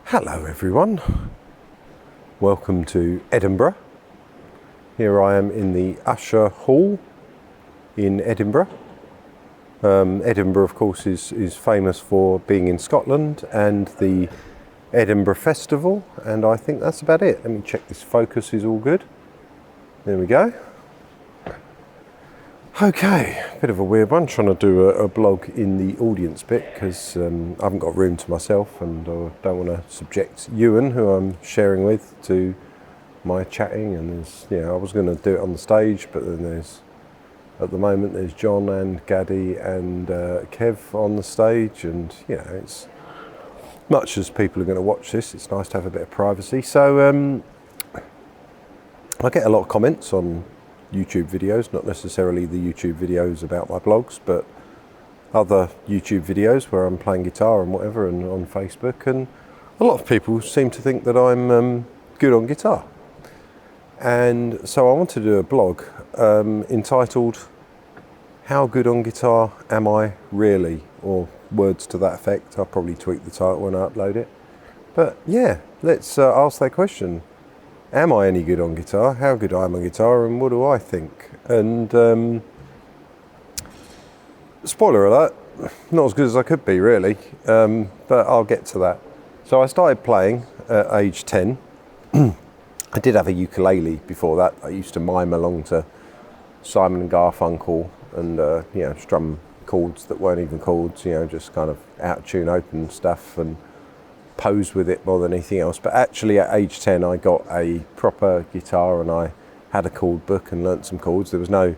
Hello everyone, welcome to Edinburgh. Here I am in the Usher Hall in Edinburgh. Edinburgh of course is famous for being in Scotland and the Edinburgh Festival, and I think that's about it. Let me check this focus is all good. There we go. Okay, bit of a weird one, trying to do a blog in the audience bit because I haven't got room to myself and I don't want to subject Ewan, who I'm sharing with, to my chatting. And I was going to do it on the stage, but then at the moment there's John and Gaddy and Kev on the stage, and it's much as people are going to watch this, it's nice to have a bit of privacy. So I get a lot of comments on YouTube videos, not necessarily the YouTube videos about my blogs, but other YouTube videos where I'm playing guitar and whatever, and on Facebook, and a lot of people seem to think that I'm good on guitar. And so I want to do a blog entitled "How Good on Guitar Am I Really?" or words to that effect. I'll probably tweak the title when I upload it. But yeah, let's ask that question. Am I any good on guitar? How good I am on guitar, and what do I think? And spoiler alert, not as good as I could be really, but I'll get to that. So I started playing at age 10. I did have a ukulele before that. I used to mime along to Simon and Garfunkel and strum chords that weren't even chords, just kind of out of tune open stuff, and pose with it more than anything else. But actually at age 10 I got a proper guitar and I had a chord book and learnt some chords. There was no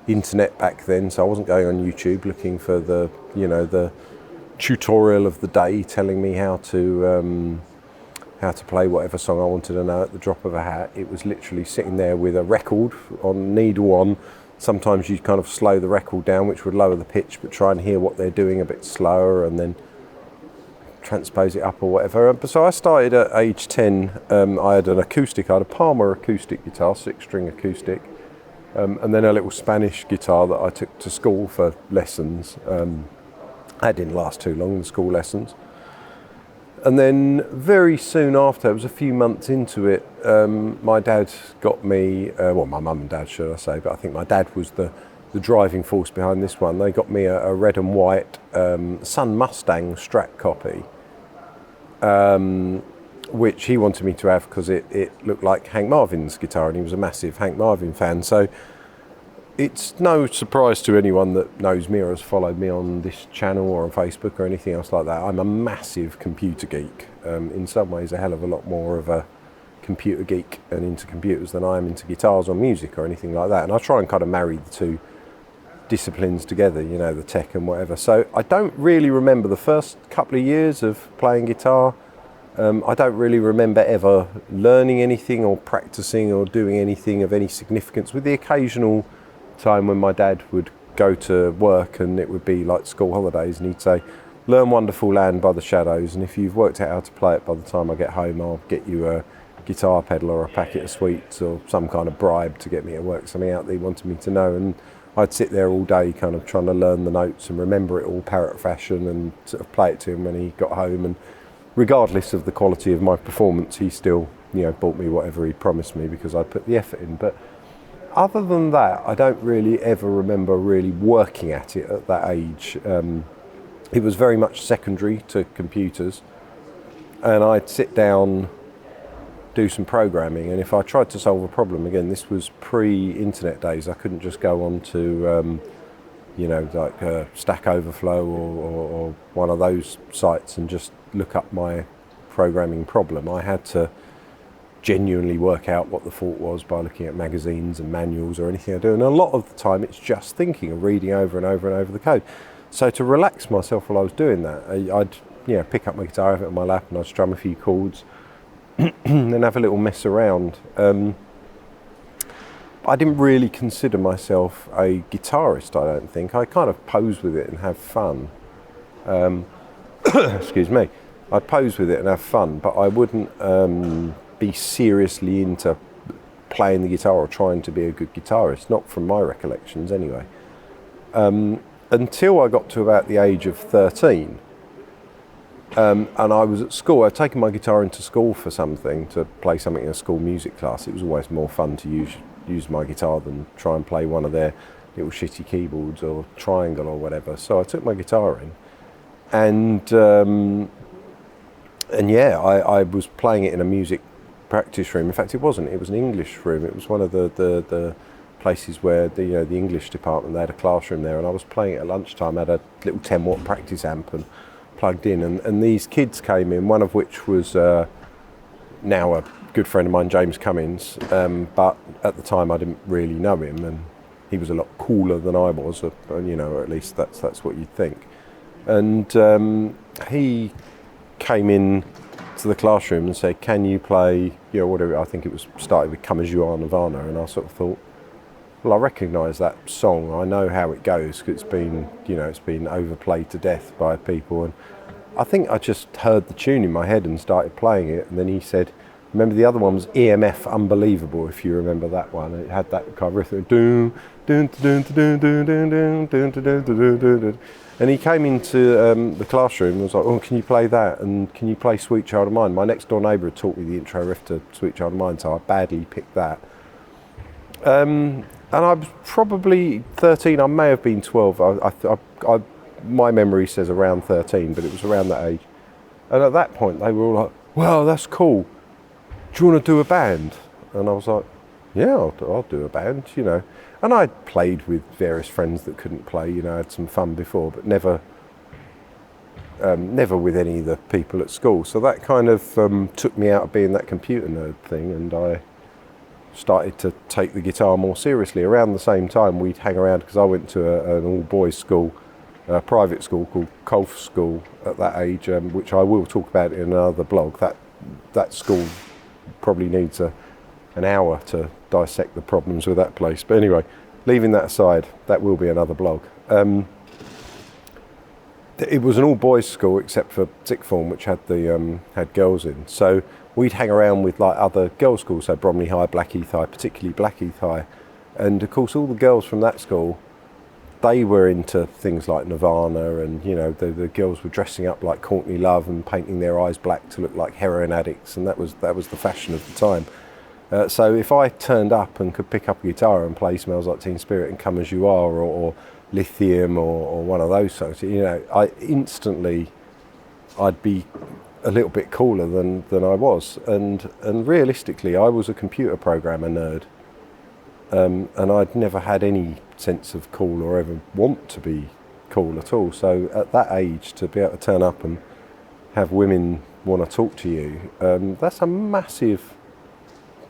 internet back then, so I wasn't going on YouTube looking for the tutorial of the day telling me how to play whatever song I wanted to know at the drop of a hat. It was literally sitting there with a record on needle on. Sometimes you kind of slow the record down, which would lower the pitch, but try and hear what they're doing a bit slower, and then transpose it up or whatever. So I started at age 10. I had an acoustic, I had a Palmer acoustic guitar, 6-string acoustic, and then a little Spanish guitar that I took to school for lessons. That didn't last too long, the school lessons. And then very soon after, it was a few months into it, my dad got me, my mum and dad should I say, but I think my dad was the driving force behind this one. They got me a red and white Sun Mustang Strat copy, which he wanted me to have because it looked like Hank Marvin's guitar, and he was a massive Hank Marvin fan. So it's no surprise to anyone that knows me or has followed me on this channel or on Facebook or anything else like that. I'm a massive computer geek. In some ways a hell of a lot more of a computer geek and into computers than I am into guitars or music or anything like that. And I try and kind of marry the two disciplines together, the tech and whatever. So I don't really remember the first couple of years of playing guitar. I don't really remember ever learning anything or practicing or doing anything of any significance, with the occasional time when my dad would go to work and it would be like school holidays and he'd say, "Learn Wonderful Land by the Shadows, and if you've worked out how to play it by the time I get home, I'll get you a guitar pedal or a packet of sweets or some kind of bribe to get me to work something out that he wanted me to know." And I'd sit there all day kind of trying to learn the notes and remember it all parrot fashion and sort of play it to him when he got home. And regardless of the quality of my performance, he still, bought me whatever he promised me because I'd put the effort in. But other than that, I don't really ever remember really working at it at that age. It was very much secondary to computers, and I'd sit down, do some programming, and if I tried to solve a problem, again, this was pre-internet days, I couldn't just go on to Stack Overflow or one of those sites and just look up my programming problem. I had to genuinely work out what the fault was by looking at magazines and manuals or anything I do, and a lot of the time it's just thinking and reading over and over and over the code. So to relax myself while I was doing that, I'd pick up my guitar, have it on my lap, and I'd strum a few chords and have a little mess around. I didn't really consider myself a guitarist, I don't think. I kind of pose with it and have fun. Excuse me. I'd pose with it and have fun, but I wouldn't be seriously into playing the guitar or trying to be a good guitarist, not from my recollections anyway. Until I got to about the age of 13. And I was at school. I'd taken my guitar into school for something, to play something in a school music class. It was always more fun to use my guitar than try and play one of their little shitty keyboards or triangle or whatever. So I took my guitar in, and yeah, I was playing it in a music practice room. In fact, it wasn't. It was an English room. It was one of the places where the English department, they had a classroom there, and I was playing it at lunchtime. I had a little 10-watt practice amp and plugged in, and these kids came in, one of which was now a good friend of mine, James Cummins, but at the time I didn't really know him, and he was a lot cooler than I was, or at least that's what you'd think. And he came in to the classroom and said, "Can you play, whatever?" I think it was started with "Come As You Are" Nirvana, and I sort of thought, well, I recognise that song. I know how it goes because it's been overplayed to death by people, and I think I just heard the tune in my head and started playing it. And then he said, remember the other one was EMF Unbelievable, if you remember that one. It had that kind of rhythm, doon, doon, doon, doon, doon, doon, doon, doon, doon, doon, doon. And he came into the classroom and was like, "Oh, can you play that? And can you play Sweet Child of Mine?" My next door neighbour had taught me the intro riff to Sweet Child of Mine, so I badly picked that. And I was probably 13. I may have been 12. My memory says around 13, but it was around that age. And at that point, they were all like, "Wow, that's cool. Do you want to do a band?" And I was like, "Yeah, I'll do a band, And I'd played with various friends that couldn't play, had some fun before, but never with any of the people at school. So that kind of took me out of being that computer nerd thing, and I started to take the guitar more seriously. Around the same time, we'd hang around, because I went to an all-boys school, a private school called Colf School at that age, which I will talk about in another blog. That school probably needs an hour to dissect the problems with that place. But anyway, leaving that aside, that will be another blog. It was an all-boys school except for sixth form, which had had girls in. So we'd hang around with like other girls' schools, so Bromley High, Blackheath High, particularly Blackheath High. And of course, all the girls from that school, they were into things like Nirvana, and the girls were dressing up like Courtney Love and painting their eyes black to look like heroin addicts, and that was the fashion of the time. So if I turned up and could pick up a guitar and play Smells Like Teen Spirit and Come As You Are, or Lithium, or one of those songs, I instantly, I'd be a little bit cooler than I was. And realistically, I was a computer programmer nerd, and I'd never had any sense of cool or ever want to be cool at all. So at that age, to be able to turn up and have women want to talk to you, that's a massive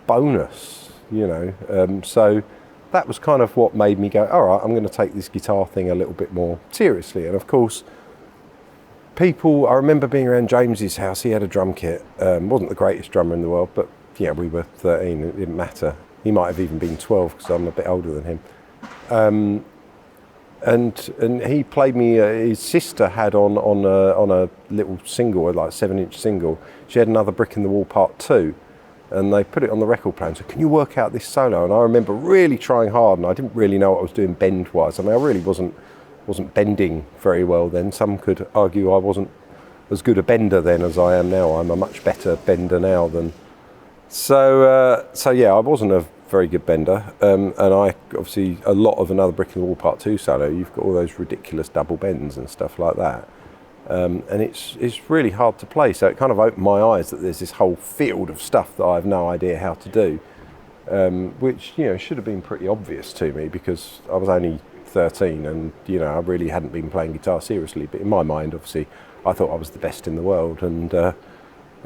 bonus, so that was kind of what made me go, all right, I'm going to take this guitar thing a little bit more seriously. And of course, I remember being around James's house. He had a drum kit. Wasn't the greatest drummer in the world, but we were 13, it didn't matter. He might have even been 12 because I'm a bit older than him. And he played me, his sister had on a little single, like 7-inch single, she had Another Brick in the Wall Part 2. And they put it on the record player and said, "Can you work out this solo?" And I remember really trying hard, and I didn't really know what I was doing bend-wise. I mean, I really wasn't bending very well then. Some could argue I wasn't as good a bender then as I am now. I'm a much better bender now than... So yeah, I wasn't a very good bender. And I, obviously, a lot of Another Brick in the Wall Part 2 solo, you've got all those ridiculous double bends and stuff like that. And it's really hard to play, so it kind of opened my eyes that there's this whole field of stuff that I have no idea how to do, which should have been pretty obvious to me because I was only 13 and I really hadn't been playing guitar seriously. But in my mind, obviously, I thought I was the best in the world, and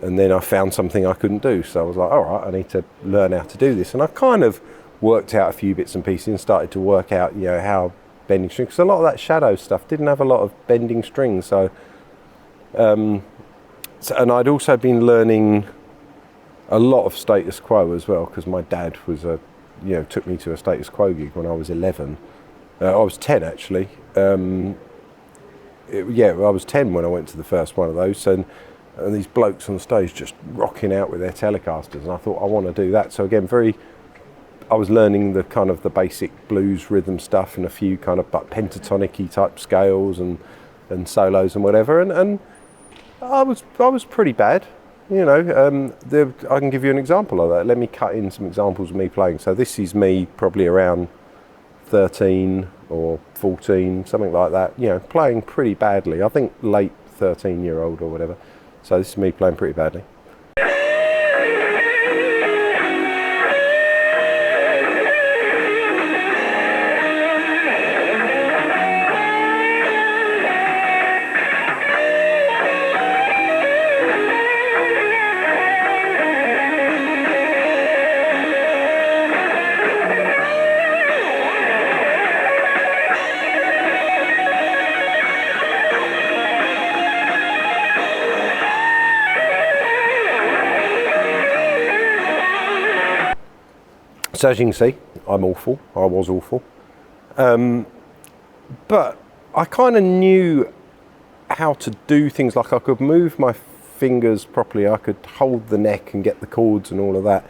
then I found something I couldn't do, so I was like, all right, I need to learn how to do this. And I kind of worked out a few bits and pieces and started to work out how bending strings, because a lot of that Shadow stuff didn't have a lot of bending strings, so and I'd also been learning a lot of Status Quo as well, because my dad was took me to a Status Quo gig when I was 11. I was 10 actually. I was 10 when I went to the first one of those, and these blokes on stage just rocking out with their Telecasters, and I thought I want to do that. So again, I was learning the kind of the basic blues rhythm stuff and a few kind of pentatonic-y type scales and solos and whatever, and I was pretty bad. You know, I can give you an example of that. Let me cut in some examples of me playing. So this is me probably around 13 or 14, something like that. You know, playing pretty badly. I think late 13-year-old or whatever. So this is me playing pretty badly. So as you can see, I'm awful. I was awful. But I kind of knew how to do things, like I could move my fingers properly, I could hold the neck and get the chords and all of that,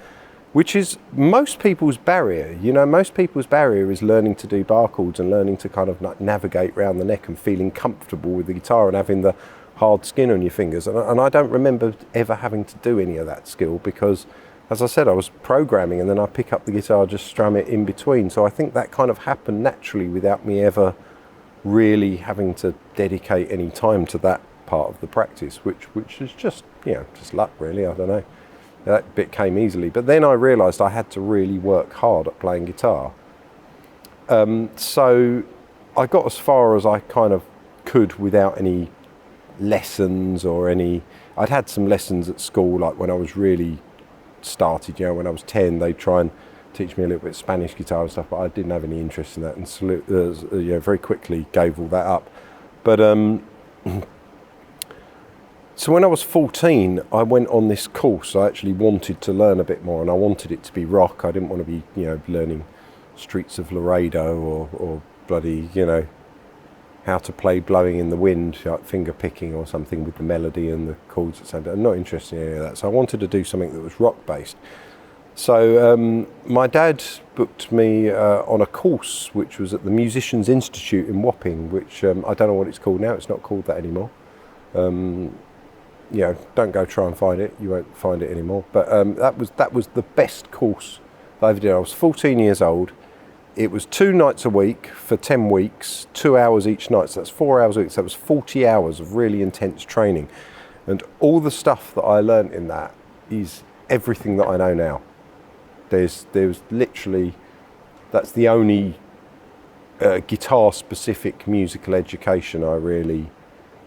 which is most people's barrier. You know, most people's barrier is learning to do bar chords and learning to kind of navigate around the neck and feeling comfortable with the guitar and having the hard skin on your fingers. And I don't remember ever having to do any of that skill because, as I said, I was programming and then I pick up the guitar, just strum it in between. So I think that kind of happened naturally without me ever really having to dedicate any time to that part of the practice, which is just, you know, just luck really, I don't know. That bit came easily. But then I realised I had to really work hard at playing guitar. So I got as far as I kind of could without any lessons or any... I'd had some lessons at school, like when I was really started, you know, when I was 10, they'd try and teach me a little bit of Spanish guitar and stuff, but I didn't have any interest in that, and you know, very quickly gave all that up. But so when I was 14, I went on this course. I actually wanted to learn a bit more, and I wanted it to be rock. I didn't want to be, you know, learning Streets of Laredo or bloody, you know, how to play Blowing in the Wind, like finger picking or something with the melody and the chords at the same time. I'm not interested in any of that. So I wanted to do something that was rock based. So my dad booked me on a course which was at the Musicians Institute in Wapping, which I don't know what it's called now. It's not called that anymore. You know, don't go try and find it. You won't find it anymore. But that was the best course that I ever did. I was 14 years old. It was 2 nights a week for 10 weeks, 2 hours each night. So that's 4 hours a week. So that was 40 hours of really intense training. And all the stuff that I learned in that is everything that I know now. There's literally, that's the only guitar-specific musical education I really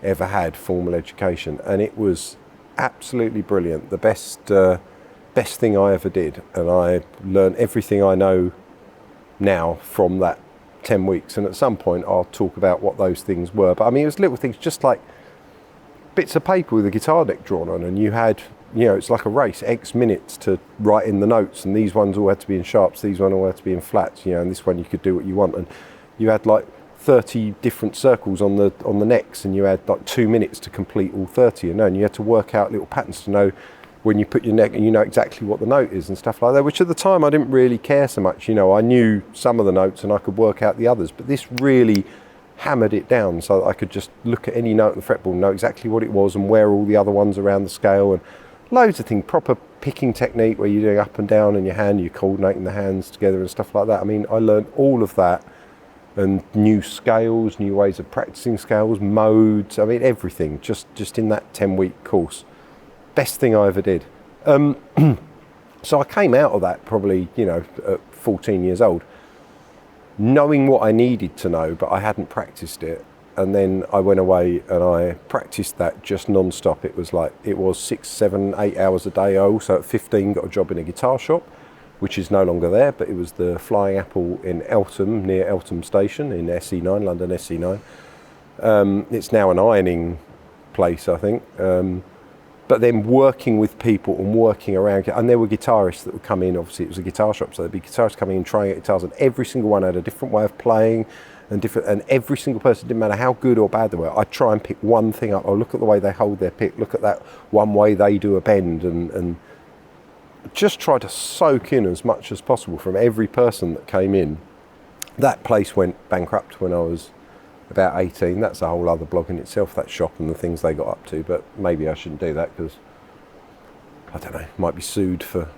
ever had, formal education. And it was absolutely brilliant. The best thing I ever did. And I learned everything I know now from that 10 weeks, and at some point I'll talk about what those things were. But I mean, it was little things, just like bits of paper with a guitar deck drawn on, and you had, you know, it's like a race, X minutes to write in the notes, and these ones all had to be in sharps, these ones all had to be in flats, you know, and this one you could do what you want, and you had like 30 different circles on the necks, and you had like 2 minutes to complete all 30, and you had to work out little patterns to know when you put your neck, and you know exactly what the note is and stuff like that, which at the time I didn't really care so much. You know, I knew some of the notes and I could work out the others, but this really hammered it down so that I could just look at any note on the fretboard and know exactly what it was and where all the other ones around the scale, and loads of things, proper picking technique where you're doing up and down in your hand, you're coordinating the hands together and stuff like that. I mean, I learned all of that, and new scales, new ways of practicing scales, modes, I mean everything, just in that 10-week course. Best thing I ever did. So I came out of that probably, you know, at 14 years old, knowing what I needed to know, but I hadn't practiced it. And then I went away and I practiced that just non-stop. It was 6, 7, 8 hours a day. I also at 15 got a job in a guitar shop, which is no longer there, but it was the Flying Apple in Eltham, near Eltham Station in SE9, London SE9. It's now an ironing place, I think. But then working with people and working around, and there were guitarists that would come in, obviously it was a guitar shop, so there'd be guitarists coming in trying out guitars, and every single one had a different way of playing, and every single person, didn't matter how good or bad they were, I'd try and pick one thing up. Oh, look at the way they hold their pick, look at that one way they do a bend, and just try to soak in as much as possible from every person that came in. That place went bankrupt when I was about 18. That's a whole other blog in itself, that shop and the things they got up to, but maybe I shouldn't do that because, I don't know, might be sued for,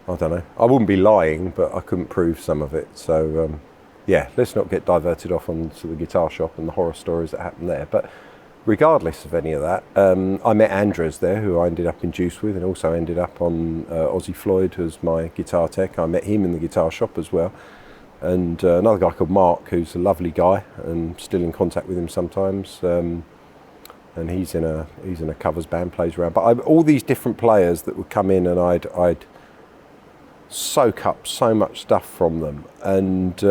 I don't know. I wouldn't be lying, but I couldn't prove some of it. So, yeah, let's not get diverted off onto the guitar shop and the horror stories that happened there. But regardless of any of that, I met Andres there, who I ended up in Juice with, and also ended up on Ozzy Floyd, who's my guitar tech. I met him in the guitar shop as well. And another guy called Mark, who's a lovely guy, and still in contact with him sometimes. And he's in a covers band, plays around. But all these different players that would come in, and I'd soak up so much stuff from them. And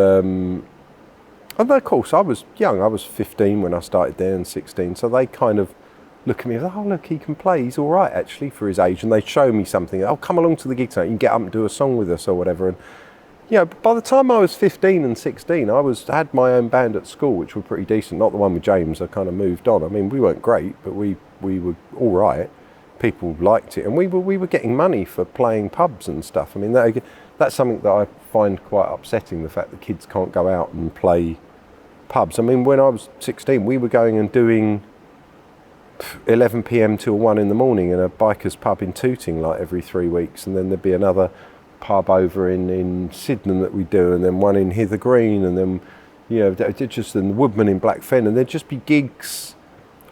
of course, I was young. I was 15 when I started there, and 16. So they kind of look at me, oh look, he can play. He's all right actually for his age. And they'd show me something. Oh, come along to the gig tonight. You can get up and do a song with us or whatever. And by the time I was 15 and 16, I had my own band at school, which were pretty decent. Not the one with James. I kind of moved on. I mean, we weren't great, but we were all right. People liked it, and we were getting money for playing pubs and stuff. I mean, that's something that I find quite upsetting. The fact that kids can't go out and play pubs. I mean, when I was 16, we were going and doing 11 p.m. till 1 in the morning in a biker's pub in Tooting, like every 3 weeks, and then there'd be another pub over in Sydenham that we do, and then one in Hither Green, and then just in the Woodman in Blackfen, and there'd just be gigs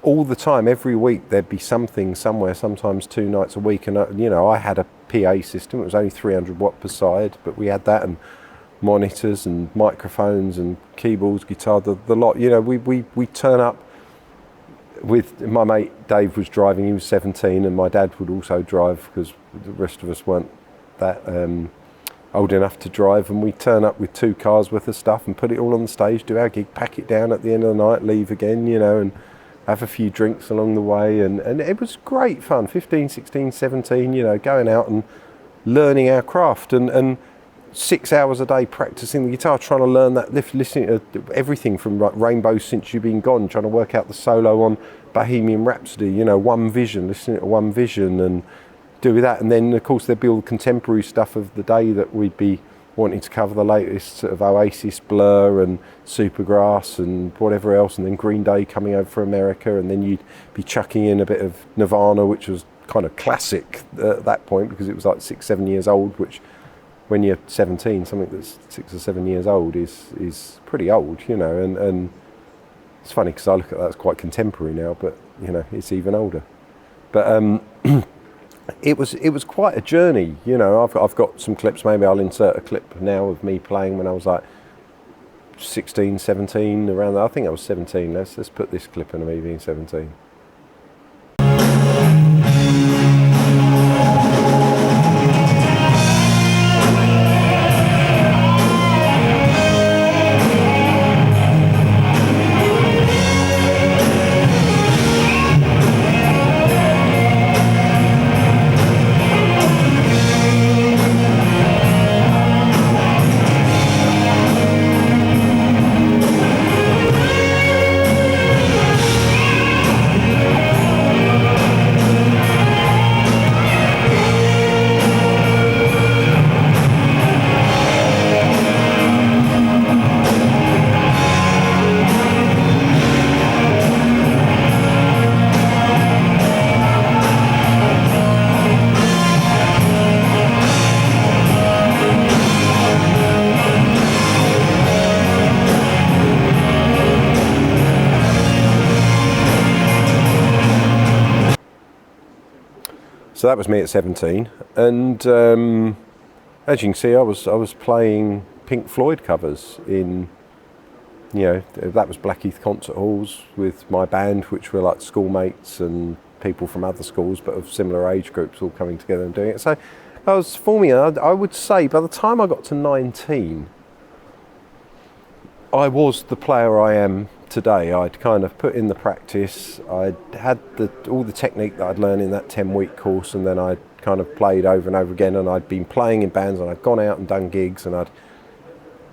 all the time. Every week there'd be something somewhere, sometimes 2 nights a week. And I had a PA system. It was only 300 watt per side, but we had that, and monitors and microphones and keyboards, guitar, the lot. We turn up with, my mate Dave was driving. He was 17, and my dad would also drive because the rest of us weren't that old enough to drive, and we turn up with 2 cars worth of stuff and put it all on the stage, do our gig, pack it down at the end of the night, leave again, and have a few drinks along the way, and it was great fun. 15, 16, 17, going out and learning our craft, and 6 hours a day practicing the guitar, trying to learn that lift, listening to everything from Rainbow Since You've Been Gone, trying to work out the solo on Bohemian Rhapsody, One Vision, listening to One Vision, and do that. And then of course there'd be all the contemporary stuff of the day that we'd be wanting to cover, the latest sort of Oasis, Blur and Supergrass and whatever else, and then Green Day coming over from America, and then you'd be chucking in a bit of Nirvana, which was kind of classic at that point because it was like 6-7 years old, which when you're 17, something that's 6 or 7 years old is pretty old, and it's funny because I look at that as quite contemporary now, but it's even older. But it was quite a journey, I've got some clips. Maybe I'll insert a clip now of me playing when I was like 16, 17, around that. I think I was 17. Let's put this clip in of me being 17. So that was me at 17, and as you can see, I was playing Pink Floyd covers in, that was Blackheath concert halls with my band, which were like schoolmates and people from other schools but of similar age groups all coming together and doing it. So I was forming, I would say by the time I got to 19, I was the player I am today. I'd kind of put in the practice, I'd had all the technique that I'd learned in that 10-week course, and then I'd kind of played over and over again, and I'd been playing in bands, and I'd gone out and done gigs, and I'd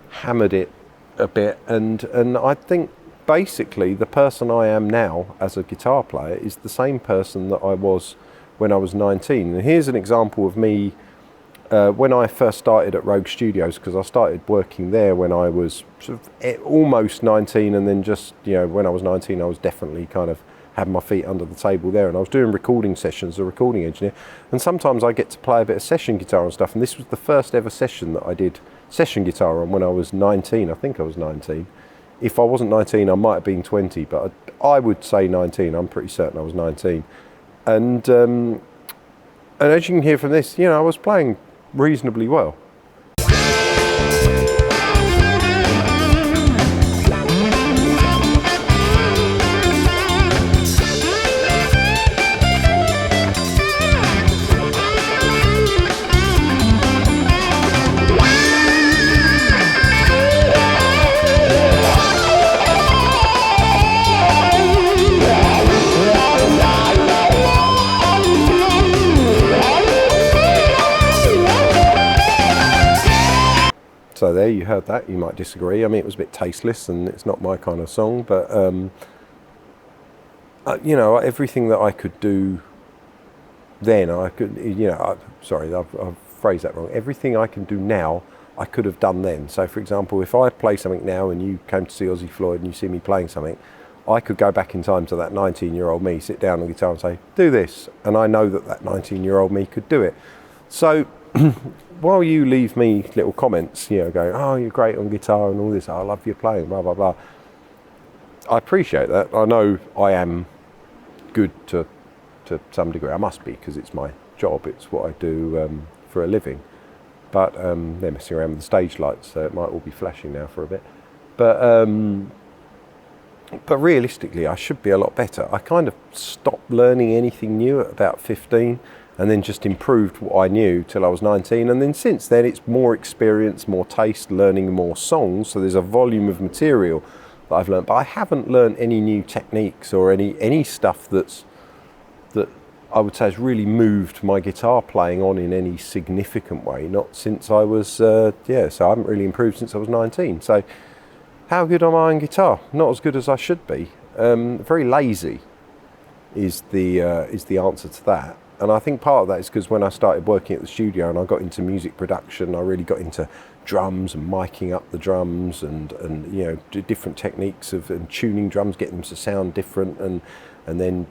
hammered it a bit, and I think basically the person I am now as a guitar player is the same person that I was when I was 19. And here's an example of me when I first started at Rogue Studios, because I started working there when I was sort of almost 19, and then just, when I was 19, I was definitely kind of had my feet under the table there, and I was doing recording sessions as a recording engineer, and sometimes I get to play a bit of session guitar and stuff, and this was the first ever session that I did session guitar on when I was 19. I think I was 19. If I wasn't 19, I might have been 20, but I would say 19. I'm pretty certain I was 19. And as you can hear from this, I was playing reasonably well. So there, you heard that. You might disagree. I mean, it was a bit tasteless, and it's not my kind of song. But everything that I could do then, I could. I've phrased that wrong. Everything I can do now, I could have done then. So, for example, if I play something now, and you came to see Ozzy Floyd, and you see me playing something, I could go back in time to that 19-year-old me, sit down on the guitar, and say, "Do this," and I know that 19-year-old me could do it. So. While you leave me little comments, going, "Oh, you're great on guitar and all this. I love your playing, blah, blah, blah." I appreciate that. I know I am good to some degree. I must be, because it's my job. It's what I do for a living. But they're messing around with the stage lights, so it might all be flashing now for a bit. But realistically, I should be a lot better. I kind of stopped learning anything new at about 15. And then just improved what I knew till I was 19. And then since then, it's more experience, more taste, learning more songs. So there's a volume of material that I've learned. But I haven't learned any new techniques or any stuff that I would say has really moved my guitar playing on in any significant way. Not since I was, so I haven't really improved since I was 19. So how good am I on guitar? Not as good as I should be. Very lazy is the answer to that. And I think part of that is because when I started working at the studio and I got into music production, I really got into drums and miking up the drums and different techniques and tuning drums, getting them to sound different, and then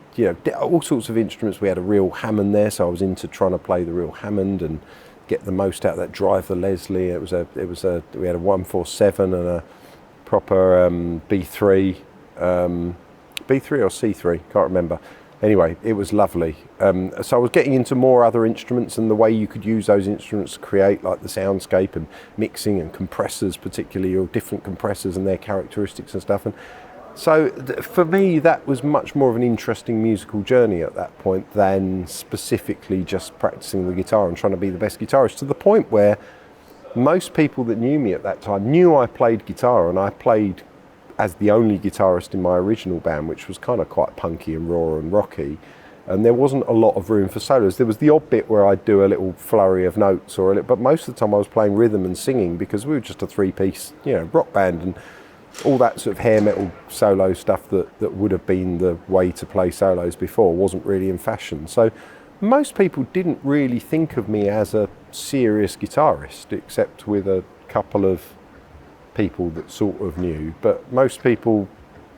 all sorts of instruments. We had a real Hammond there, so I was into trying to play the real Hammond and get the most out of that. Drive the Leslie. We had a 147 and a proper B3, B3 or C3, can't remember. Anyway, it was lovely. So I was getting into more other instruments and the way you could use those instruments to create like the soundscape and mixing and compressors particularly, or different compressors and their characteristics and stuff. And so for me, that was much more of an interesting musical journey at that point than specifically just practicing the guitar and trying to be the best guitarist, to the point where most people that knew me at that time knew I played guitar, and I played as the only guitarist in my original band, which was kind of quite punky and raw and rocky, and there wasn't a lot of room for solos. There was the odd bit where I'd do a little flurry of notes, but most of the time I was playing rhythm and singing, because we were just a three-piece, rock band, and all that sort of hair metal solo stuff that would have been the way to play solos before wasn't really in fashion. So most people didn't really think of me as a serious guitarist, except with a couple of people that sort of knew, but most people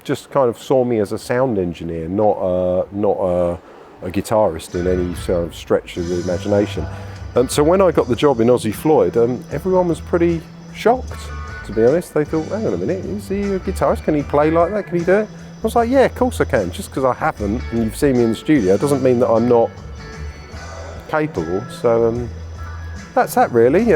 just kind of saw me as a sound engineer, not a guitarist in any sort of stretch of the imagination. And so when I got the job in Ozzy Floyd, everyone was pretty shocked, to be honest. They thought, hang on a minute, is he a guitarist? Can he play like that? Can he do it? I was like, yeah, of course I can. Just because I haven't, and you've seen me in the studio, doesn't mean that I'm not capable. So that's that really.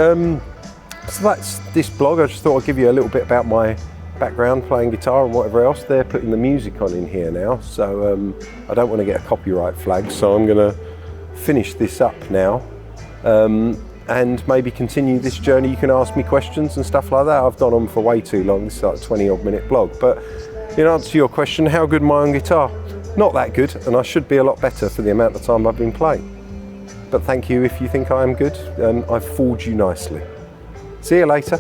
So that's this blog. I just thought I'd give you a little bit about my background playing guitar and whatever else. They're putting the music on in here now, so I don't want to get a copyright flag, so I'm going to finish this up now and maybe continue this journey. You can ask me questions and stuff like that. I've gone on for way too long. This is like a 20-odd minute blog, but in answer to your question, how good am I on guitar? Not that good, and I should be a lot better for the amount of time I've been playing. But thank you if you think I am good. I've fooled you nicely. See you later.